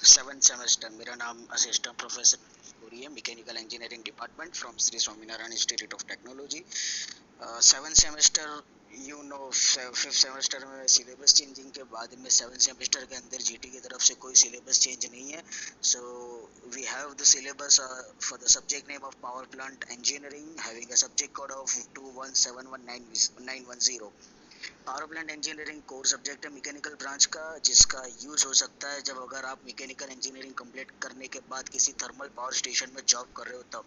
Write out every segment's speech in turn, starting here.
Seven semester. मेरा नाम assistant professor पूरी है, mechanical engineering department from Shri Swaminarayan institute of technology. Seven semester, you know, fifth semester में syllabus changing के बाद में सेवन सेमेस्टर के अंदर जीटी की तरफ से कोई सिलेबस चेंज नहीं है। So we have the syllabus for the subject name of power plant engineering having a subject code of 2171910। Power plant engineering core subject है मैकेनिकल ब्रांच का, जिसका यूज हो सकता है जब अगर आप मैकेनिकल इंजीनियरिंग कंप्लीट करने के बाद किसी थर्मल पावर स्टेशन में जॉब कर रहे हो तब।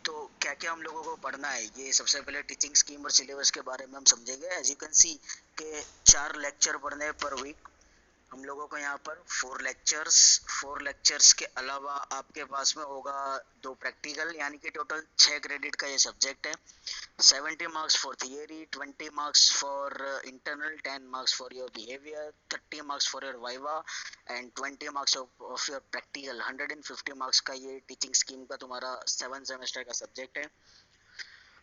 तो क्या क्या हम लोगों को पढ़ना है, ये सबसे पहले टीचिंग स्कीम और सिलेबस के बारे में हम समझेंगे। एज यू कैन सी के 4 लेक्चर पढ़ने पर वीक हम लोगों को यहाँ पर 4 लेक्चर्स के अलावा आपके पास में होगा 2 प्रैक्टिकल, यानी कि टोटल 6 क्रेडिट का ये सब्जेक्ट है। 70 marks for theory, 20 marks for internal, 10 marks for your behaviour, 30 marks for your viva and 20 marks of your practical. 150 marks का ये टीचिंग स्कीम का तुम्हारा 7 सेमेस्टर का सब्जेक्ट है।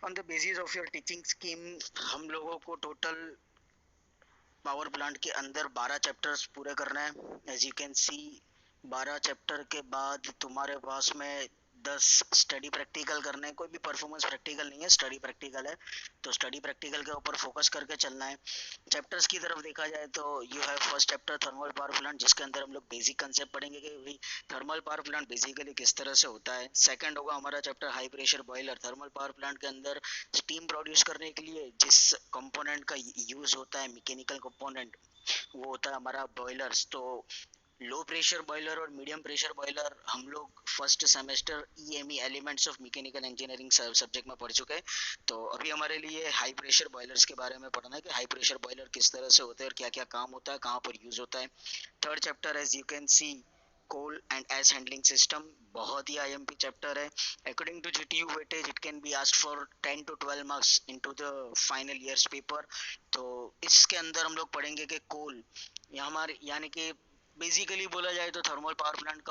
On the basis of your teaching scheme हम लोगों को total power plant के अंदर 12 चैप्टर्स पूरे करना है। As you can see 12 chapter के बाद तुम्हारे पास में 10 स्टडी प्रैक्टिकल करने हैं। कोई भी परफॉर्मेंस प्रैक्टिकल नहीं है, स्टडी प्रैक्टिकल है, तो स्टडी प्रैक्टिकल के ऊपर फोकस करके चलना है। चैप्टर्स की तरफ देखा जाए तो you have first chapter thermal power plant, जिसके अंदर हम लोग बेसिक कंसेप्ट पढ़ेंगे कि थर्मल पावर प्लांट बेसिकली किस तरह से होता है। सेकंड होगा हमारा chapter high pressure boiler. Thermal power plant के अंदर स्टीम प्रोड्यूस करने के लिए जिस कंपोनेंट का यूज होता है, मैकेनिकल कंपोनेंट, वो होता है हमारा बॉयलर्स। तो लो प्रेशर बॉयलर और मीडियम प्रेशर बॉयलर हम लोग first semester EME elements of mechanical engineering subject में पढ़ चुके हैं। तो अभी हमारे लिए हाई प्रेशर बॉयलर्स के बारे में पढ़ना है कि हाई प्रेशर बॉयलर किस तरह से होते हैं और क्या क्या काम होता है, कहाँ पर यूज होता है। Third chapter as you can see coal and ash handling system, बहुत ही आईएमपी चैप्टर है। According to GTU weightage it can be asked for 10 to 12 marks into the final years paper. तो इसके अंदर हम लोग पढ़ेंगे कि कोल या हमारे, यानी कि बेसिकली बोला जाए तो थर्मल पावर प्लांट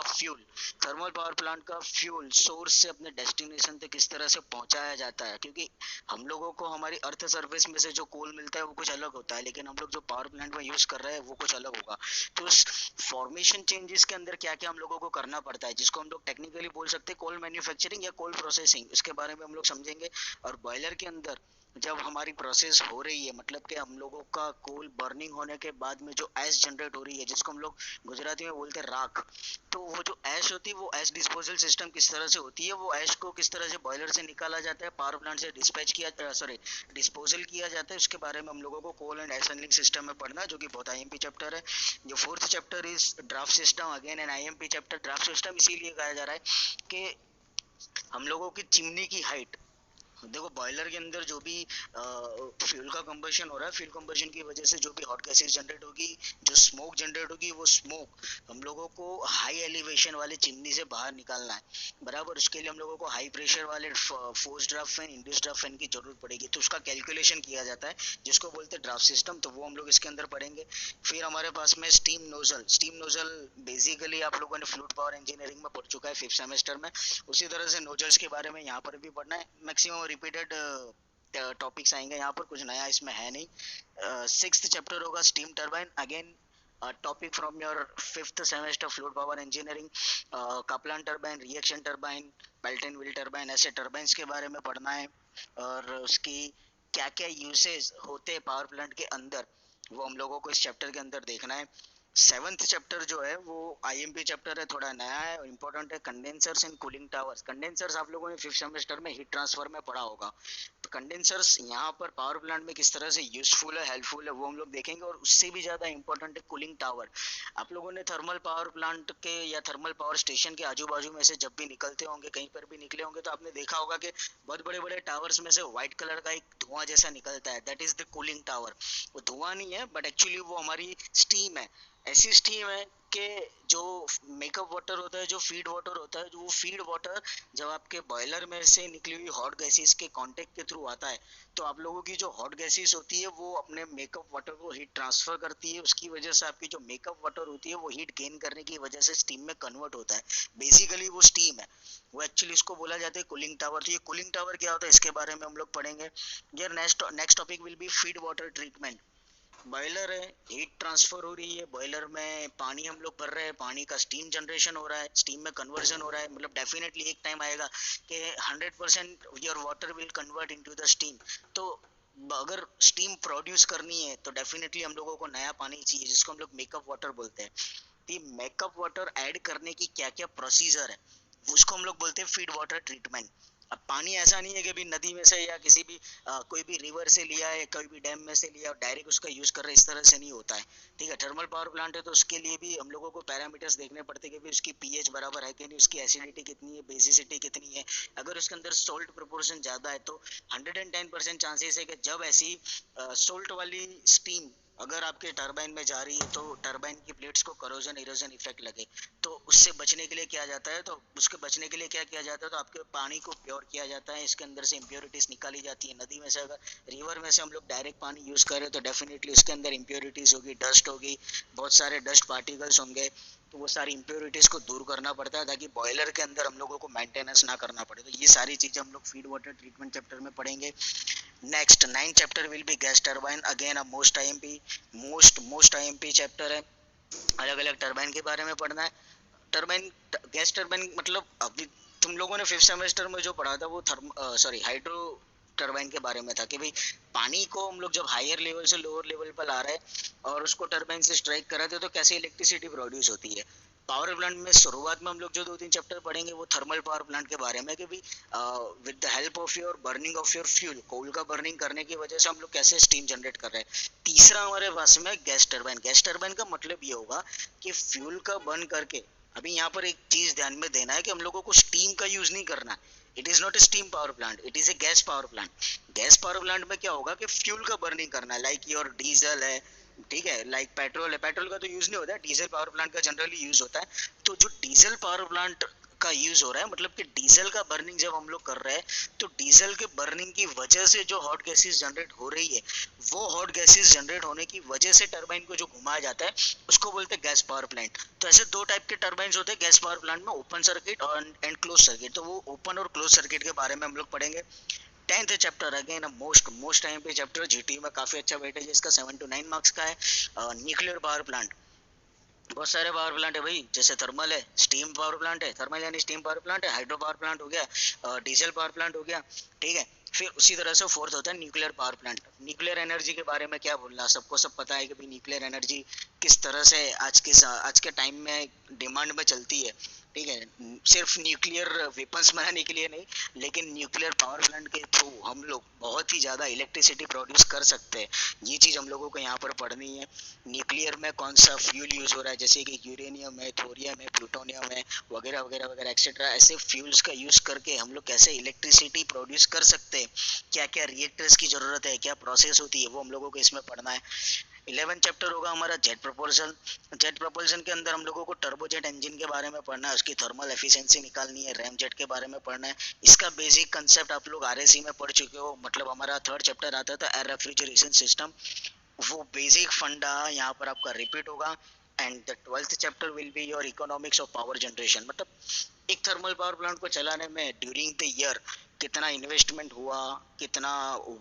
का फ्यूल सोर्स से अपने डेस्टिनेशन तक किस तरह से पहुंचाया जाता है। क्योंकि हम लोगों को हमारी अर्थ सरफेस में से जो कोल मिलता है वो कुछ अलग होता है, लेकिन हम लोग जो पावर प्लांट में यूज कर रहे हैं वो कुछ अलग होगा। तो उस फॉर्मेशन चेंजेस के अंदर क्या क्या हम लोगों को करना पड़ता है, जिसको हम लोग टेक्निकली बोल सकते हैं कोल मैन्युफैक्चरिंग या कोल प्रोसेसिंग, उसके बारे में हम लोग समझेंगे। और बॉयलर के अंदर जब हमारी प्रोसेस हो रही है, मतलब कि हम लोगों का कोल बर्निंग होने के बाद में जो ऐश जनरेट हो रही है, जिसको हम लोग गुजराती में बोलते हैं राख, तो वो जो ऐश होती है वो ऐश डिस्पोजल सिस्टम किस तरह से होती है, वो ऐश को किस तरह से बॉयलर से निकाला जाता है, पावर प्लांट से डिस्पोजल किया जाता है, उसके बारे में हम लोगों को कोल एंड ऐश हैंडलिंग सिस्टम में पढ़ना है, जो कि बहुत आईएमपी चैप्टर है। जो fourth chapter is draft system, again an IMP chapter. Draft system इसीलिए कहा जा रहा है कि हम लोगों की चिमनी की हाइट, देखो बॉयलर के अंदर जो भी फ्यूल का कंबशन हो रहा है, फ्यूल कंबशन की वजह से जो भी हॉट गैसेस जनरेट होगी, जो स्मोक जनरेट होगी, वो स्मोक हम लोगों को हाई एलिवेशन वाले चिमनी से बाहर निकालना है, बराबर। उसके लिए हम लोगों को हाई प्रेशर वाले force draft fan, induce draft fan की जरूरत पड़ेगी। तो उसका कैलकुलेशन किया जाता है, जिसको बोलते हैं ड्राफ्ट सिस्टम। तो वो हम लोग इसके अंदर पढ़ेंगे। फिर हमारे पास में steam nozzle. Steam nozzle basically आप लोगों ने फ्लूइड पावर इंजीनियरिंग में पढ़ चुका है फिफ्थ सेमेस्टर में। उसी तरह से नोजल्स के बारे में यहाँ पर भी पढ़ना है। मैक्सिमम रिपीटेड टॉपिक्स आएंगे यहाँ पर, कुछ नया इसमें है नहीं। सिक्स्थ चैप्टर होगा steam turbine, again topic from your fifth semester fluid power engineering. Kaplan turbine, reaction turbine, belt and wheel turbine, ऐसे टरबाइंस के बारे में पढ़ना है। और उसकी क्या क्या यूसेज होते हैं पावर प्लांट के अंदर, वो हम लोगों को इस चैप्टर के अंदर देखना है। सेवंथ चैप्टर जो है वो आईएमपी चैप्टर है, थोड़ा नया है और इम्पोर्टेंट है। Condensers and cooling towers. Condensers आप लोगों ने फिफ्थ सेमेस्टर में हीट ट्रांसफर में पढ़ा होगा। तो कंडेंसर्स यहाँ पर पावर प्लांट में किस तरह से यूजफुल है, हेल्पफुल है, वो हम लोग देखेंगे। और उससे भी ज्यादा इंपॉर्टेंट है कूलिंग टावर। आप लोगों ने थर्मल पावर प्लांट के या थर्मल पावर स्टेशन के आजू बाजू में से जब भी निकलते होंगे, कहीं पर भी निकले होंगे, तो आपने देखा होगा कि बहुत बड़े बड़े टावर्स में से व्हाइट कलर का एक धुआं जैसा निकलता है, that is the cooling tower. वो धुआं नहीं है, बट एक्चुअली वो हमारी स्टीम है। ऐसी स्टीम है कि जो मेकअप वाटर होता है, जो फीड वाटर होता है, जो वो फीड वाटर जब आपके बॉयलर में से निकली हुई हॉट गैसेस के कांटेक्ट के थ्रू आता है, तो आप लोगों की जो हॉट गैसेस होती है वो अपने मेकअप वाटर को हीट ट्रांसफर करती है। उसकी वजह से आपकी जो मेकअप वाटर होती है वो हीट गेन करने की वजह से स्टीम में कन्वर्ट होता है। बेसिकली वो स्टीम है, वो एक्चुअली इसको बोला जाता है कूलिंग टावर। तो ये कूलिंग टावर क्या होता है, इसके बारे में हम लोग पढ़ेंगे। यार next topic will be feed water treatment. Boiler है, हीट ट्रांसफर हो रही है, बॉयलर में पानी हम लोग भर रहे हैं, पानी का स्टीम जनरेशन हो रहा है, स्टीम में कन्वर्जन हो रहा है, मतलब डेफिनेटली एक टाइम आएगा कि 100% your water will convert into the steam. तो अगर स्टीम प्रोड्यूस करनी है तो डेफिनेटली हम लोगों को नया पानी चाहिए, जिसको हम लोग मेकअप वाटर बोलते हैं। तो मेकअप वाटर ऐड करने की क्या क्या प्रोसीजर है, उसको हम लोग बोलते हैं फीड वाटर ट्रीटमेंट। अब पानी ऐसा नहीं है कि भी नदी में से या किसी भी कोई भी रिवर से लिया है, कोई भी डैम में से लिया और डायरेक्ट उसका यूज कर रहे हैं, इस तरह से नहीं होता है। ठीक है, थर्मल पावर प्लांट है तो उसके लिए भी हम लोगों को पैरामीटर्स देखने पड़ते हैं कि भी उसकी पीएच बराबर है कि नहीं, उसकी एसिडिटी कितनी है, बेसिसिटी कितनी है। अगर उसके अंदर सोल्ट प्रोपोर्शन ज्यादा है तो 110% चांसेस है कि जब ऐसी सोल्ट वाली स्टीम अगर आपके टरबाइन में जा रही है तो टरबाइन की प्लेट्स को करोजन इरोजन इफेक्ट लगे। तो उससे बचने के लिए क्या जाता है, तो उसके बचने के लिए क्या किया जाता है, तो आपके पानी को प्योर किया जाता है, इसके अंदर से इम्प्योरिटीज निकाली जाती है। नदी में से अगर रिवर में से हम लोग डायरेक्ट पानी यूज करें तो डेफिनेटली उसके अंदर इम्प्योरिटीज होगी, डस्ट होगी, बहुत सारे डस्ट पार्टिकल्स होंगे। तो वो सारी इम्प्योरिटीज को दूर करना पड़ता है ताकि बॉयलर के अंदर हम लोगों को मेंटेनेंस ना करना पड़े। तो ये सारी चीजें हम लोग फीड वाटर ट्रीटमेंट चैप्टर में पढ़ेंगे। Next 9 chapter will be gas turbine, again a most IMP chapter है। अलग अलग टरबाइन के बारे में पढ़ना है। टरबाइन, गैस टरबाइन मतलब अभी तुम लोगों ने फिफ्थ सेमेस्टर में जो पढ़ा था वो हाइड्रो टरबाइन के बारे में था कि भाई पानी को हम लोग जब हायर लेवल से लोअर लेवल पर ला रहे हैं और उसको टरबाइन से स्ट्राइक कर रहे थे तो कैसे इलेक्ट्रिसिटी प्रोड्यूस होती है। पावर प्लांट में शुरुआत में हम लोग जो 2-3 चैप्टर पढ़ेंगे वो थर्मल पावर प्लांट के बारे में कि भाई with the help of your burning of your fuel, coal का बर्निंग करने की वजह से हम लोग कैसे स्टीम जनरेट कर रहे हैं। तीसरा हमारे पास में गैस टरबाइन। गैस टरबाइन का मतलब ये होगा कि फ्यूल का बर्न करके, अभी यहाँ पर एक चीज ध्यान में देना है कि हम लोगों को स्टीम का यूज नहीं करना है। It is not a steam power plant, it is a gas power plant. Gas power plant में क्या होगा कि फ्यूल का बर्निंग करना है, लाइक योर डीजल है, ठीक है, लाइक पेट्रोल है। पेट्रोल का तो यूज नहीं होता है, डीजल पावर प्लांट का जनरली यूज होता है। तो जो डीजल पावर प्लांट का यूज हो रहा है, मतलब कि डीजल का बर्निंग जब हम लोग कर रहे हैं तो डीजल के बर्निंग की वजह से जो हॉट गैसेस जनरेट हो रही है, वो हॉट गैसेस जनरेट होने की वजह से टरबाइन को जो घुमाया जाता है उसको बोलते हैं गैस पावर प्लांट। तो ऐसे दो टाइप के टरबाइन होते हैं गैस पावर प्लांट में, ओपन सर्किट और एंड क्लोज सर्किट। तो वो ओपन और क्लोज सर्किट के बारे में हम लोग पढ़ेंगे। 10th chapter again most time पे चैप्टर, जीटी में काफी अच्छा वेटेज है इसका, 7 to 9 मार्क्स का है। न्यूक्लियर पावर प्लांट, बहुत सारे पावर प्लांट है भाई, जैसे थर्मल है, स्टीम पावर प्लांट है, थर्मल यानी स्टीम पावर प्लांट है, हाइड्रो पावर प्लांट हो गया, डीजल पावर प्लांट हो गया, ठीक है। फिर उसी तरह से फोर्थ होता है nuclear power plant. Nuclear energy के बारे में क्या बोलना, सबको सब पता है कि भाई न्यूक्लियर एनर्जी किस तरह से आज के टाइम में डिमांड में चलती है, ठीक है। सिर्फ न्यूक्लियर वेपन्स बनाने के लिए नहीं, लेकिन न्यूक्लियर पावर प्लांट के थ्रू हम लोग बहुत ही ज़्यादा इलेक्ट्रिसिटी प्रोड्यूस कर सकते हैं। ये चीज़ हम लोगों को यहाँ पर पढ़नी है। न्यूक्लियर में कौन सा फ्यूल यूज हो रहा है, जैसे कि यूरेनियम है, थोरियम है, प्लूटोनियम है, वगैरह वगैरह वगैरह एक्सेट्रा। ऐसे फ्यूल्स का यूज करके हम लोग कैसे इलेक्ट्रिसिटी प्रोड्यूस कर सकते हैं, क्या क्या रिएक्टर्स की जरूरत है, क्या प्रोसेस होती है, वो हम लोगों को इसमें पढ़ना है। 11 चैप्टर होगा हमारा जेट प्रपोल्सन। जेट प्रपोल्सन के अंदर हम लोगों को टर्बोजेट इंजन के बारे में पढ़ना है, उसकी थर्मल एफिशिएंसी निकालनी है, रैम जेट के बारे में पढ़ना है। इसका बेसिक कंसेप्ट आप लोग आरएसी में पढ़ चुके हो, मतलब हमारा थर्ड चैप्टर आता था एयर रेफ्रिजरेशन सिस्टम, वो बेसिक फंडा यहाँ पर आपका रिपीट होगा। And the 12th chapter will be your economics of power generation, मतलब एक थर्मल पावर प्लांट को चलाने में ड्यूरिंग द ईयर कितना इन्वेस्टमेंट हुआ, कितना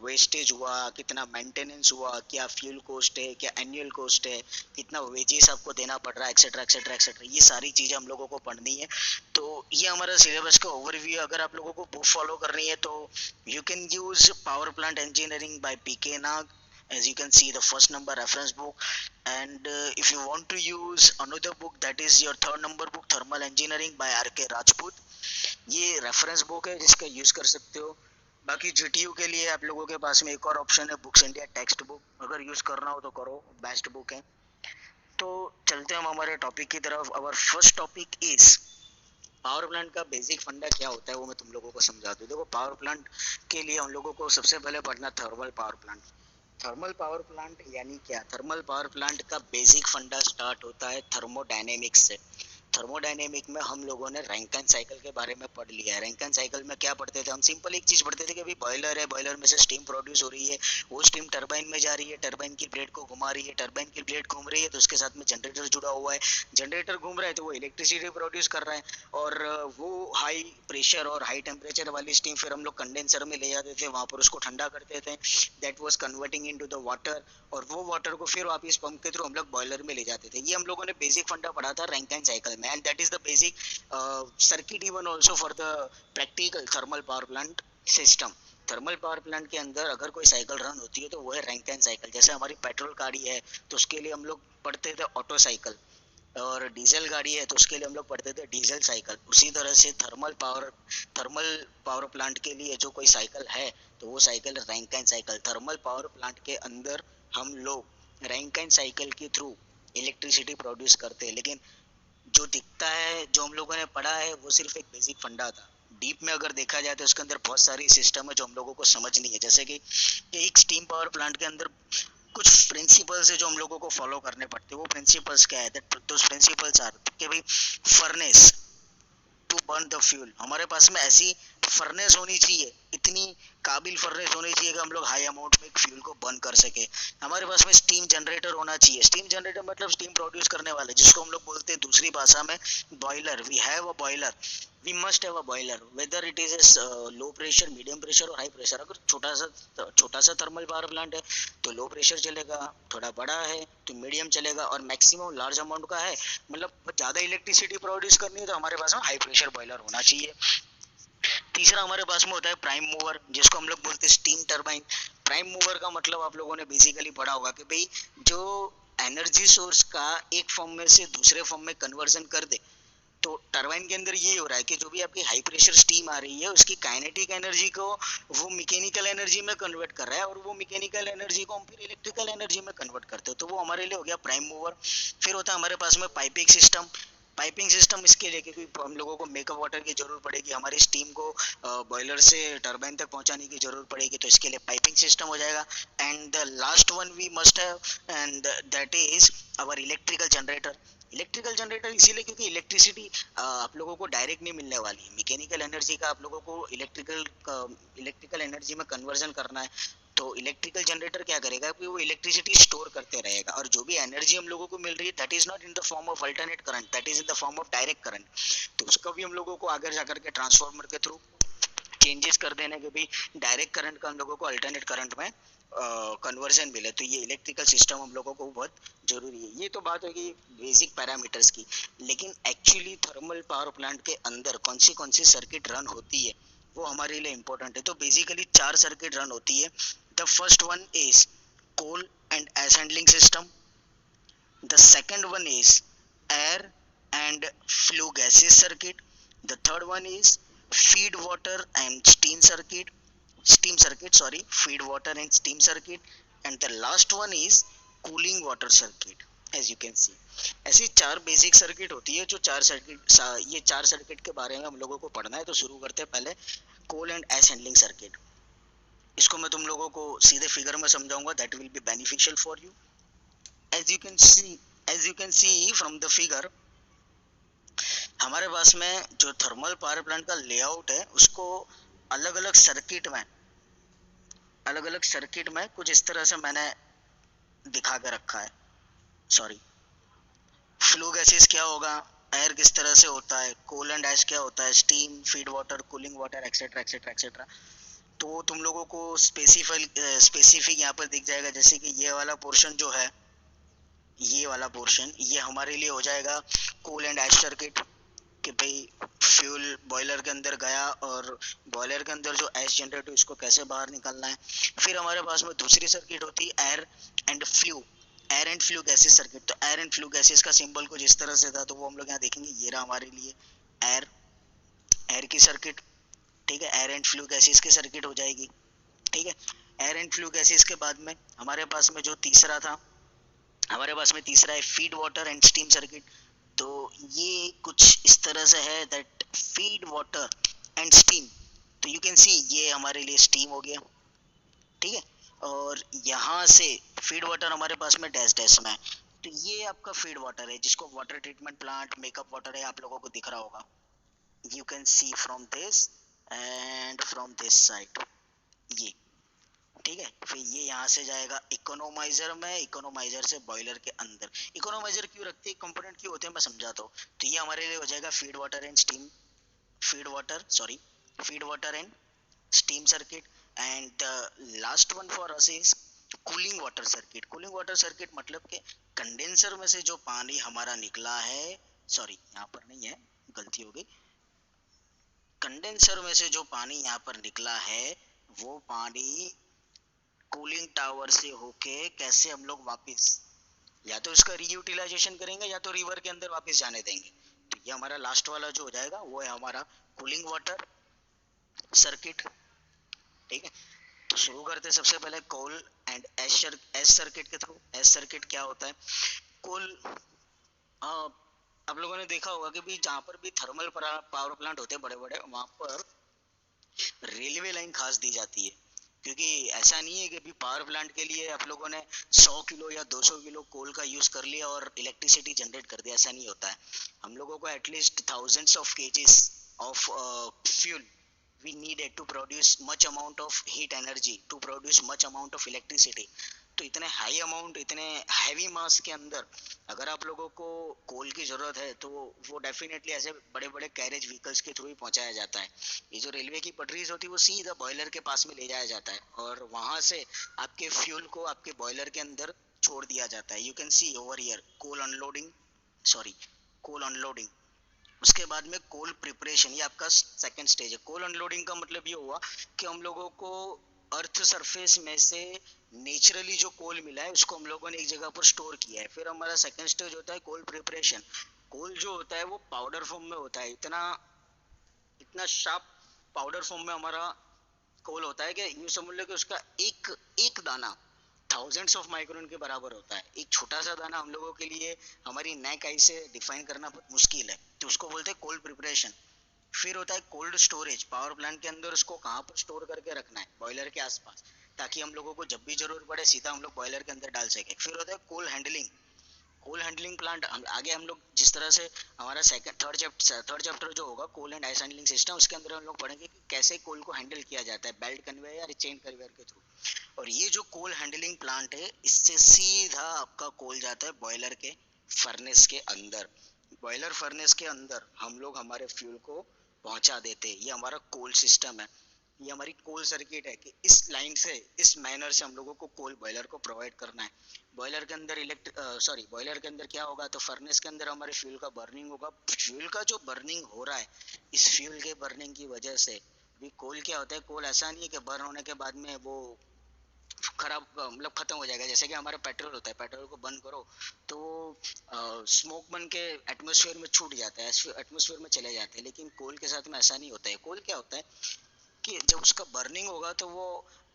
वेस्टेज हुआ, कितना मेंटेनेंस हुआ, क्या फ्यूल कॉस्ट है, क्या एनुअल कॉस्ट है, कितना वेजेस आपको देना पड़ रहा है, एक्सेट्रा एक्सेट्रा एक्सेट्रा। ये सारी चीजें हम लोगों को पढ़नी है। तो ये हमारा सिलेबस का ओवरव्यू। अगर आप लोगों को बुक फॉलो करनी है तो you can use power plant engineering by PK Nag, as you can see the first number reference book. And if you want to use another book, that is your third number book, thermal engineering by RK Rajput, ये reference book है जिसका use कर सकते हो। बाकी GTU के लिए आप लोगों के पास में एक और ऑप्शन है, बुक्स इंडिया टेक्स्ट बुक, अगर यूज करना हो तो करो, बेस्ट बुक है। तो चलते हैं हम हमारे टॉपिक की तरफ। Our first topic is power plant का बेसिक फंडा क्या होता है, वो मैं तुम लोगों को समझा दूं। देखो, पावर प्लांट के लिए हम लोगों को सबसे पहले पढ़ना thermal power plant. Thermal power plant यानी क्या, थर्मल पावर प्लांट का बेसिक फंडा स्टार्ट होता है थर्मोडायनेमिक्स से। थर्मोडायनेमिक में हम लोगों ने रैंकिन साइकिल के बारे में पढ़ लिया है। रैंकिन साइकिल में क्या पढ़ते थे हम? सिंपल एक चीज पढ़ते थे कि भाई बॉयलर है, बॉयलर में से स्टीम प्रोड्यूस हो रही है, वो स्टीम टरबाइन में जा रही है, टरबाइन की ब्लेड को घुमा रही है, टरबाइन की ब्लेड घूम रही है तो उसके साथ में जनरेटर जुड़ा हुआ है, जनरेटर घूम रहा है तो वो इलेक्ट्रिसिटी प्रोड्यूस कर रहा है, और वो हाई प्रेशर और हाई टेम्परेचर वाली स्टीम फिर हम लोग कंडेंसर में ले जाते थे, वहां पर उसको ठंडा करते थे, that was converting into the water, और वो वाटर को फिर वापस पंप के थ्रू हम लोग बॉयलर में ले जाते थे। ये हम लोगों ने बेसिक फंडा पढ़ा था रैंकिन साइकिल में, and that is the basic circuit even also for the practical thermal power plant system. Thermal power plant के अंदर अगर कोई साइकिल रन होती है तो वो है रैंकिन साइकिल। जैसे हमारी पेट्रोल गाड़ी है तो उसके लिए हम लोग पढ़ते थे ऑटो साइकिल, और डीजल गाड़ी है तो उसके लिए हम लोग पढ़ते थे डीजल साइकिल। उसी तरह से थर्मल पावर प्लांट के लिए जो कोई साइकिल है तो वो cycle Rankine cycle. Thermal power plant के अंदर हम लोग रैंकिन साइकिल के थ्रू इलेक्ट्रिसिटी प्रोड्यूस करते हैं, लेकिन जो दिखता है, जो हम लोगों ने पढ़ा है, वो सिर्फ एक बेसिक फंडा था। डीप में अगर देखा जाए तो उसके अंदर बहुत सारी सिस्टम है जो हम लोगों को समझनी है। जैसे कि एक स्टीम पावर प्लांट के अंदर कुछ प्रिंसिपल्स है जो हम लोगों को फॉलो करने पड़ते हैं। वो प्रिंसिपल्स क्या है? दोस प्रिंसिपल्स आर कि भाई furnace to burn the fuel, हमारे पास में ऐसी फर्नेस होनी चाहिए, इतनी काबिल फर्नेस होनी चाहिए कि हम लोग हाई अमाउंट में फ्यूल को बर्न कर सके। हमारे पास में स्टीम जनरेटर होना चाहिए। स्टीम जनरेटर मतलब स्टीम प्रोड्यूस करने वाले, जिसको हम लोग बोलते हैं दूसरी भाषा में boiler. We have a boiler, we must have a boiler, whether it is low pressure, medium pressure और हाई प्रेशर। अगर छोटा सा थर्मल पावर प्लांट है तो लो प्रेशर चलेगा, थोड़ा बड़ा है तो मीडियम चलेगा, और मैक्सिमम लार्ज अमाउंट का है मतलब ज्यादा इलेक्ट्रिसिटी प्रोड्यूस करनी है तो हमारे पास में हाई प्रेशर बॉयलर होना चाहिए। तीसरा हमारे पास में होता है प्राइम मूवर, जिसको हम लोग बोलते हैं स्टीम टरबाइन। प्राइम मूवर का मतलब आप लोगों ने बेसिकली पढ़ा होगा कि भाई जो एनर्जी सोर्स का एक फॉर्म में से दूसरे फॉर्म में कन्वर्जन कर दे। तो टरबाइन के अंदर ये हो रहा है कि जो भी आपकी हाई प्रेशर स्टीम आ रही है उसकी काइनेटिक एनर्जी को वो मैकेनिकल एनर्जी में कन्वर्ट कर रहा है, और वो मैकेनिकल एनर्जी को हम फिर इलेक्ट्रिकल एनर्जी में कन्वर्ट करते हैं, तो वो हमारे लिए हो गया प्राइम मूवर। फिर होता है हमारे पास में पाइपिंग सिस्टम। पाइपिंग सिस्टम इसके लिए क्योंकि हम लोगों को मेकअप वाटर की जरूरत पड़ेगी, हमारी स्टीम को बॉयलर से टरबाइन तक पहुंचाने की जरूरत पड़ेगी, तो इसके लिए पाइपिंग सिस्टम हो जाएगा। And the last one we must have, and that is our electrical generator. Electrical generator इसीलिए क्योंकि इलेक्ट्रिसिटी आप लोगों को डायरेक्ट नहीं मिलने वाली, मैकेनिकल एनर्जी का आप लोगों को इलेक्ट्रिकल एनर्जी में कन्वर्जन करना है। तो इलेक्ट्रिकल जनरेटर क्या करेगा कि वो इलेक्ट्रिसिटी स्टोर करते रहेगा, और जो भी एनर्जी हम लोगों को मिल रही है that is not in the form of alternate current, that is in the form of direct current. तो उसको भी हम लोगों को आगे जाकर के ट्रांसफार्मर के थ्रू चेंजेस कर देने के भी डायरेक्ट करंट का हम लोगों को अल्टरनेट करंट में कन्वर्जन मिले। तो ये इलेक्ट्रिकल सिस्टम हम लोगों को बहुत जरूरी है। ये तो बात होगी बेसिक पैरामीटर्स की, लेकिन एक्चुअली थर्मल पावर प्लांट के अंदर कौन सी सर्किट रन होती है वो हमारे लिए इंपॉर्टेंट है। तो बेसिकली 4 सर्किट रन होती है। The first one is coal and ash handling system, the second one is air and flue gases circuit, the third one is feed water and steam circuit, sorry, feed water and steam circuit, and the last one is cooling water circuit। as you can see ऐसी 4 basic circuit होती है। जो ये 4 circuit के बारे में हम लोगों को पढ़ना है। तो शुरू करते हैं पहले कोल एंड एश हैंडलिंग सर्किट। इसको मैं तुम लोगों को सीधे फिगर में समझाऊंगा, that will be beneficial for you. as you can see as you can see from the figure, हमारे पास में जो थर्मल पावर प्लांट का लेआउट है उसको अलग अलग सर्किट में कुछ इस तरह से मैंने दिखा के रखा है। सॉरी, फ्लू गैसेस क्या होगा, एयर किस तरह से होता है, कोल एंड ऐश क्या होता है, steam, feed water, cooling water, etcetera etcetera etcetera. तो तुम लोगों को स्पेसिफिक यहाँ पर दिख जाएगा। जैसे कि ये वाला पोर्शन जो है, ये वाला पोर्शन ये हमारे लिए हो जाएगा कूल एंड ऐश सर्किट, कि भाई फ्यूल बॉयलर के अंदर गया और बॉयलर के अंदर जो ऐश जनरेट हुई उसको कैसे बाहर निकालना है। फिर हमारे पास में दूसरी सर्किट होती है air and flue gases circuit. तो एयर एंड फ्लू गैसेस का सिंबल कुछ इस तरह से था, तो वो हम लोग यहाँ देखेंगे। ये रहा हमारे लिए एयर की सर्किट, ठीक है, एयर एंड फ्लू गैसेस की सर्किट हो जाएगी, ठीक है। एयर एंड फ्लू गैसेस के बाद में हमारे पास में जो तीसरा था, हमारे पास में तीसरा है feed water and steam circuit. तो ये कुछ इस तरह से है, that feed water and steam. तो यू कैन सी ये हमारे लिए स्टीम हो गया, ठीक है। और यहाँ से फीड वाटर हमारे पास में डैश डैश में है, तो ये आपका फीड वाटर है, जिसको water treatment plant, makeup water है, आप लोगों को दिख रहा होगा। You can see from this and from this side, ये ठीक है। फिर ये यहाँ से जाएगा इकोनोमाइजर में, इकोनोमाइजर से बॉयलर के अंदर। इकोनोमाइजर क्यों रखते हैं, कंपोनेंट क्यों होते हैं, मैं समझाता हूँ। तो ये हमारे लिए हो जाएगा feed water and steam, feed water and steam circuit. And the last one for us is cooling water circuit. Cooling water circuit मतलब कि कंडेंसर में से जो पानी हमारा निकला है, सॉरी यहाँ पर नहीं है, गलती हो गई। कंडेंसर में से जो पानी यहाँ पर निकला है, वो पानी कूलिंग टावर से होके कैसे हम लोग वापस, या तो इसका रीयूटिलाइजेशन करेंगे या तो रिवर के अंदर वापस जाने देंगे। तो ये हमारा लास्ट वाला जो हो जाएगा वो है हमारा कूलिंग वाटर सर्किट, ठीक है। तो शुरू करते हैं सबसे पहले कोल एंड एस सर्किट के थ्रू। एस सर्किट क्या होता है, कोल, आप लोगों ने देखा होगा कि भी जहाँ पर भी थर्मल पावर प्लांट होते हैं बड़े बड़े, वहां पर रेलवे लाइन खास दी जाती है। क्योंकि ऐसा नहीं है कि अभी पावर प्लांट के लिए आप लोगों ने 100 किलो या 200 किलो कोल का यूज कर लिया और इलेक्ट्रिसिटी जनरेट कर दिया, ऐसा नहीं होता है। हम लोगों को at least thousands of KGs of fuel we needed to produce much amount of heat energy, to produce much amount of electricity। तो इतने हाई अमाउंट, इतने हैवी मास के अंदर अगर आप लोगों को कोल की जरूरत है, तो वो डेफिनेटली ऐसे बड़े बड़े कैरेज व्हीकल्स के थ्रू ही पहुंचाया जाता है। ये जो रेलवे की पटरीज होती है वो सीधा बॉयलर के पास में ले जाया जाता है और वहां से आपके फ्यूल को आपके बॉयलर के अंदर छोड़ दिया जाता है। You can see over here coal unloading, sorry coal unloading. उसके बाद में कोल प्रिपरेशन, ये आपका सेकंड स्टेज है। कोल अनलोडिंग का मतलब ये हुआ कि हम लोगों को अर्थ सरफेस में से नेचुरली जो कोल मिला है उसको हम लोगों ने एक जगह पर स्टोर किया है। फिर हमारा सेकंड स्टेज होता है कोल प्रिपरेशन। कोल जो होता है वो पाउडर फॉर्म में होता है, इतना इतना शार्प पाउडर फॉर्म में हमारा कोल होता है कि यूं समझ लो कि उसका एक एक दाना थाउजेंड्स ऑफ माइक्रोन के बराबर होता है। एक छोटा सा दाना हम लोगों के लिए हमारी नेक आई से डिफाइन करना बहुत मुश्किल है, तो उसको बोलते हैं कोल्ड प्रिपरेशन। फिर होता है कोल्ड स्टोरेज, पावर प्लांट के अंदर उसको कहाँ पर स्टोर करके रखना है, बॉयलर के आसपास, ताकि हम लोगों को जब भी जरूरत पड़े सीधा हम लोग बॉयलर के अंदर डाल सके। फिर होता है coal handling. Coal handling plant आगे हम लोग जिस तरह से हमारा थर्ड चैप्टर जो होगा कोल एंड आइस हैंडलिंग सिस्टम, उसके अंदर हम लोग पढ़ेंगे कि कैसे कोल को हैंडल किया जाता है बेल्ट कन्वेयर या चेन कन्वेयर के थ्रू। और ये जो कोल हैंडलिंग प्लांट है, इससे सीधा आपका कोल जाता है बॉयलर के फर्नेस के अंदर। बॉयलर फर्नेस के अंदर हम लोग हमारे फ्यूल को पहुंचा देते हैं। ये हमारा कोल सिस्टम है, ये हमारी कोल सर्किट है कि इस लाइन से, इस मैनर से हम लोगों को कोल बॉयलर को प्रोवाइड करना है। बॉयलर के अंदर बॉयलर के अंदर क्या होगा, तो फर्नेस के अंदर हमारे फ्यूल का बर्निंग होगा। फ्यूल का जो बर्निंग हो रहा है, इस फ्यूल के बर्निंग की वजह से भी कोल क्या होता है, कोल ऐसा नहीं है कि बर्न होने के बाद में वो खराब मतलब खत्म हो जाएगा। जैसे कि हमारा पेट्रोल होता है, पेट्रोल को बंद करो तो स्मोक बन के एटमोसफेयर में छूट जाता है, एटमोसफेयर में चले जाते हैं। लेकिन कोल के साथ में ऐसा नहीं होता है। कोल क्या होता है कि जब उसका बर्निंग होगा तो वो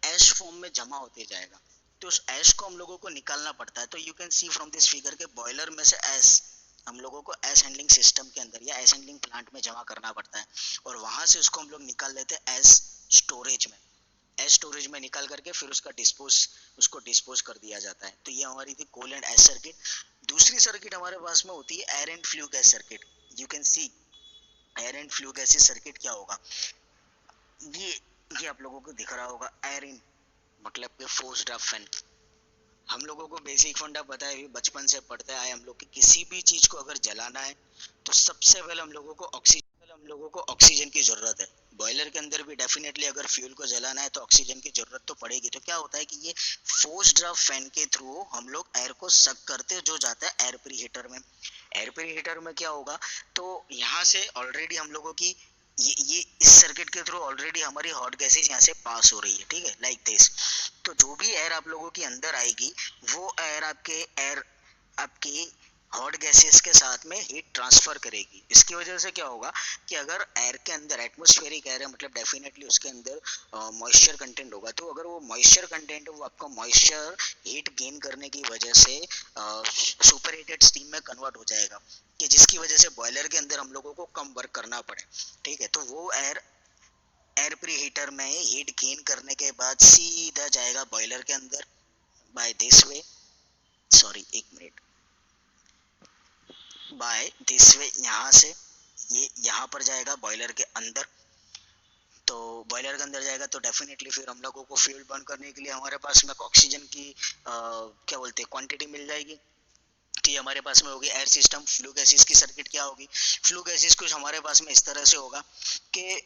ऐश फॉर्म में जमा होते जाएगा, तो उस ऐश को हम लोगों को निकालना पड़ता है। तो you can see from this figure के बॉयलर में से ऐश हम लोगों को ऐश हैंडलिंग सिस्टम के अंदर या ऐश हैंडलिंग प्लांट में जमा करना पड़ता है, और वहां से उसको हम लोग निकाल लेते हैं एज स्टोरेज में। एज स्टोरेज में निकाल करके फिर उसको डिस्पोज कर दिया जाता है। तो ये हमारी थी कोल एंड एस सर्किट। दूसरी सर्किट हमारे पास में होती है air and flue gas circuit. You can C air and flue gases circuit क्या होगा, ये ये आप लोगों को दिख रहा होगा। एयर इन मतलब कि फोर्स्ड ड्राफ्ट फैन। हम लोगों को बेसिक फंडा पता है, बचपन से पढ़ते आए हम लोग कि किसी भी चीज को अगर जलाना है तो सबसे पहले हम लोगों को ऑक्सीजन की जरूरत है। बॉयलर के अंदर भी डेफिनेटली अगर फ्यूल को जलाना है तो ऑक्सीजन की जरूरत तो पड़ेगी। तो क्या होता है कि ये फोर्स्ड ड्राफ्ट फैन के थ्रू हम लोग एयर को सक करते जो जाता है एयर प्री हीटर में। एयर प्री हीटर में क्या होगा, तो यहाँ से ऑलरेडी हम लोगों की ये इस सर्किट के थ्रू ऑलरेडी हमारी हॉट गैसेज यहाँ से पास हो रही है, ठीक है, लाइक दिस। तो जो भी एयर आप लोगों की अंदर आएगी वो एयर आपकी हॉट गैसेस के साथ में हीट ट्रांसफर करेगी। इसकी वजह से क्या होगा कि अगर एयर के अंदर एटमॉस्फेरिक एयर है, मतलब डेफिनेटली उसके अंदर मॉइस्चर कंटेंट होगा, तो अगर वो मॉइस्चर कंटेंट है वो आपका मॉइस्चर हीट गेन करने की वजह से सुपर हीटेड स्टीम में कन्वर्ट हो जाएगा, कि जिसकी वजह से बॉयलर के अंदर हम लोगों को कम वर्क करना पड़े, ठीक है। तो वो एयर प्री हीटर में हीट गेन करने के बाद सीधा जाएगा बॉयलर के अंदर बाय दिस वे, सॉरी एक मिनट, बाय दिस वे, यहाँ से ये यहाँ पर जाएगा बॉयलर के अंदर। तो बॉयलर के अंदर जाएगा तो डेफिनेटली फिर हम लोगों को फ्यूल बर्न करने के लिए हमारे पास में ऑक्सीजन की क्या बोलते हैं क्वांटिटी मिल जाएगी। तो ये हमारे पास में होगी एयर सिस्टम। फ्लू गैसेस की सर्किट क्या होगी? फ्लू गैसेस कुछ हमारे पास में इस तरह से होगा कि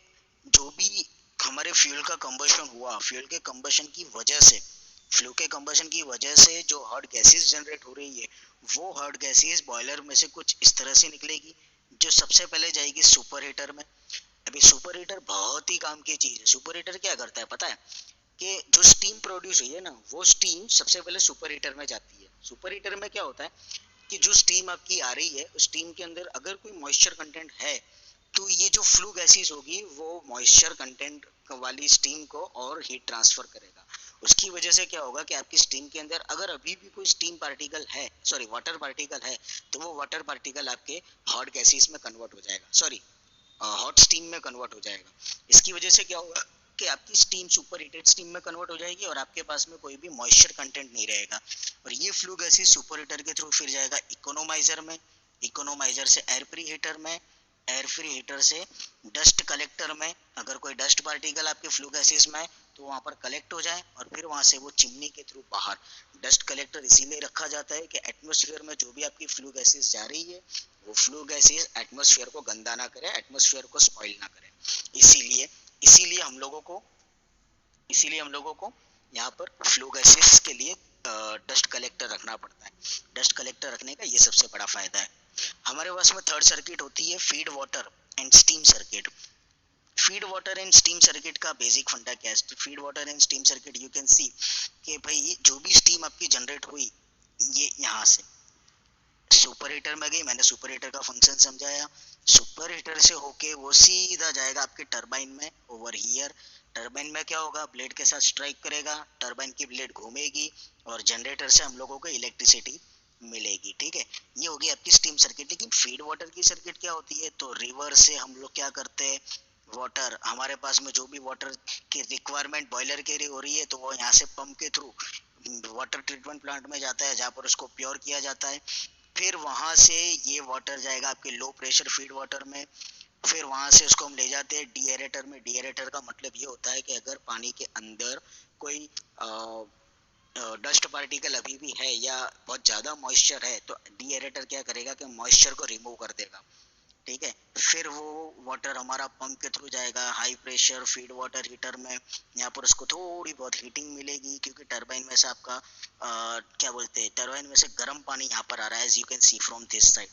जो भी हमारे फ्यूल का कंबशन हुआ, फ्यूल के कंबशन की वजह से, फ्लू के कंबशन की वजह से जो हॉट गैसेस जनरेट हो रही है, वो हॉट गैसेस बॉयलर में से कुछ इस तरह से निकलेगी, जो सबसे पहले जाएगी सुपर हीटर में। अभी सुपर हीटर बहुत ही काम की चीज है। सुपर हीटर क्या करता है पता है? कि जो स्टीम प्रोड्यूस हुई है ना, वो स्टीम सबसे पहले सुपर हीटर में जाती है। सुपर हीटर में क्या होता है कि जो स्टीम आपकी आ रही है, उस स्टीम के अंदर अगर कोई मॉइस्चर कंटेंट है, तो ये जो फ्लू गैसेस होगी वो मॉइस्चर कंटेंट वाली स्टीम को और हीट ट्रांसफर करेगा। उसकी वजह से क्या होगा कि आपकी स्टीम के अंदर अगर अभी भी कोई स्टीम पार्टिकल है, सॉरी वाटर पार्टिकल है, तो वो वाटर पार्टिकल आपके हॉट गैसेस में कन्वर्ट हो जाएगा, सॉरी हॉट स्टीम में कन्वर्ट हो जाएगा। इसकी वजह से क्या होगा कि आपकी स्टीम सुपर हीटेड स्टीम में कन्वर्ट हो जाएगी और आपके पास में कोई भी मॉइस्चर कंटेंट नहीं रहेगा। और ये फ्लू गैसेस सुपर हीटर के थ्रू फिर जाएगा इकोनोमाइजर में, इकोनोमाइजर से एयर प्री हीटर में, एयर फ्री हीटर से डस्ट कलेक्टर में। अगर कोई डस्ट पार्टिकल आपके फ्लू गैसेस में है तो वहां पर कलेक्ट हो जाए और फिर वहां से वो चिमनी के थ्रू बाहर। डस्ट कलेक्टर इसीलिए रखा जाता है कि एटमॉस्फेयर में जो भी आपकी फ्लू गैसेस जा रही है, वो फ्लू गैसेस एटमॉस्फेयर को गंदा ना करे, एटमॉस्फेयर को स्पॉइल ना करे। इसीलिए इसीलिए हम लोगों को इसीलिए हम लोगों को यहाँ पर फ्लू गैसेस के लिए डस्ट कलेक्टर रखना पड़ता है। डस्ट कलेक्टर रखने का ये सबसे बड़ा फायदा है। हमारे पास में थर्ड सर्किट होती है feed water and steam circuit. Feed water and steam circuit का बेसिक फंडा क्या है? Feed water and steam circuit you can सी कि भाई जो भी स्टीम आपकी जनरेट हुई, ये यहाँ से सुपर हीटर में गई, मैंने सुपर हीटर का फंक्शन समझाया। सुपर हीटर से होके वो सीधा जाएगा आपके टरबाइन में, ओवर हियर। टरबाइन में क्या होगा? ब्लेड के साथ स्ट्राइक करेगा, टरबाइन की ब्लेड घूमेगी और जनरेटर से हम लोगों को इलेक्ट्रिसिटी मिलेगी। ठीक है, ये होगी आपकी स्टीम सर्किट। लेकिन फीड वाटर की सर्किट क्या होती है? तो रिवर से हम लोग क्या करते हैं, वाटर हमारे पास में जो भी वाटर की रिक्वायरमेंट बॉयलर के लिए हो रही है, तो वो यहाँ से पंप के थ्रू वाटर ट्रीटमेंट प्लांट में जाता है, जहाँ पर उसको प्योर किया जाता है। फिर वहां से ये वाटर जाएगा आपके लो प्रेशर फीड वाटर में। फिर वहां से उसको हम ले जाते हैं डीएरेटर में। डीएरेटर का मतलब ये होता है कि अगर पानी के अंदर कोई डस्ट पार्टिकल अभी भी है या बहुत ज़्यादा मॉइस्चर है, तो डीएरेटर क्या करेगा कि मॉइस्चर को रिमूव कर देगा। ठीक है, फिर वो वाटर हमारा पंप के थ्रू जाएगा high pressure feed water heater में। यहाँ पर उसको थोड़ी बहुत हीटिंग मिलेगी क्योंकि टरबाइन में से आपका क्या बोलते हैं, टरबाइन में से गर्म पानी यहाँ पर आ रहा है, as you can see from this side.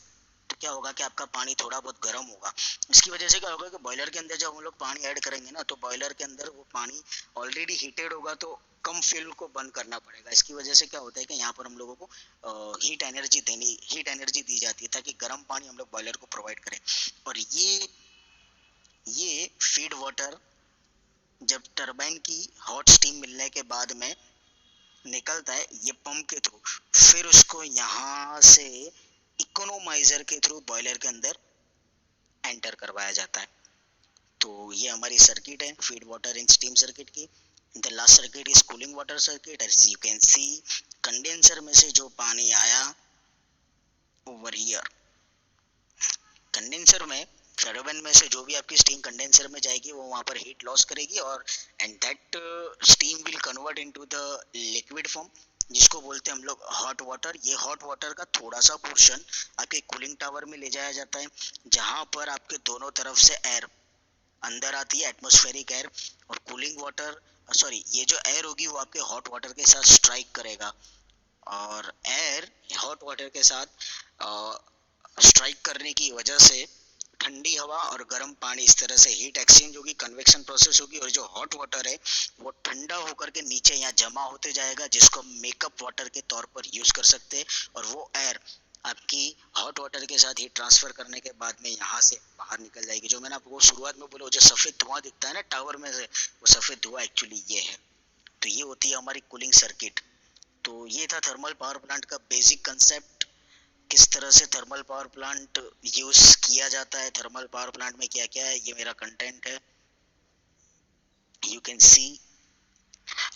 तो क्या होगा कि आपका पानी थोड़ा बहुत गर्म होगा। इसकी वजह से क्या होगा कि बॉयलर के अंदर जब हम लोग पानी ऐड करेंगे ना, तो बॉयलर के अंदर वो पानी ऑलरेडी हीटेड होगा, तो कम फ्यूल को बर्न करना पड़ेगा। इसकी वजह से क्या होता है कि यहाँ पर हम लोगों को हीट एनर्जी दी जाती है ताकि गर्म पानी हम लोग बॉयलर को प्रोवाइड करें। और ये फीड वाटर जब टरबाइन की हॉट स्टीम मिलने के बाद में निकलता है ये पंप के थ्रू, फिर उसको यहाँ से इकोनोमाइजर के थ्रू बॉयलर के अंदर एंटर करवाया जाता है। तो ये हमारी सर्किट है feed water in steam circuit की। The last circuit is cooling water circuit. As you can see condenser में से जो पानी आया ओवर हियर, कंडेंसर में टरबाइन में से जो भी आपकी स्टीम कंडेंसर में जाएगी वो वहां पर हीट लॉस करेगी और and that steam will convert into the liquid form, जिसको बोलते हैं हम लोग हॉट वाटर। ये हॉट वाटर का थोड़ा सा पोर्शन आपके कूलिंग टावर में ले जाया जाता है, जहां पर आपके दोनों तरफ से एयर अंदर आती है, एटमॉस्फेरिक एयर। और कूलिंग वाटर सॉरी ये जो एयर होगी वो आपके हॉट वाटर के साथ स्ट्राइक करेगा और एयर हॉट वाटर के साथ स्ट्राइक करने की वजह से ठंडी हवा और गर्म पानी इस तरह से हीट एक्सचेंज होगी, कन्वेक्शन प्रोसेस होगी और जो हॉट वाटर है वो ठंडा होकर के नीचे यहाँ जमा होते जाएगा, जिसको मेकअप वाटर के तौर पर यूज कर सकते हैं। और वो एयर आपकी हॉट वाटर के साथ हीट ट्रांसफर करने के बाद में यहाँ से बाहर निकल जाएगी। जो मैंने आपको शुरुआत में बोला, जो सफेद धुआं दिखता है ना टावर में से, वो सफेद धुआं एक्चुअली ये है। तो ये होती है हमारी कूलिंग सर्किट। तो ये था थर्मल पावर प्लांट का बेसिक कंसेप्ट, किस तरह से थर्मल पावर प्लांट यूज किया जाता है, थर्मल पावर प्लांट में क्या क्या है, ये मेरा कंटेंट है, you can C.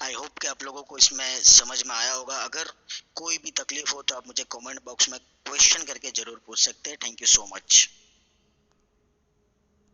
I hope कि आप लोगों को इसमें समझ में आया होगा। अगर कोई भी तकलीफ हो तो आप मुझे कमेंट बॉक्स में क्वेश्चन करके जरूर पूछ सकते हैं। Thank you so much.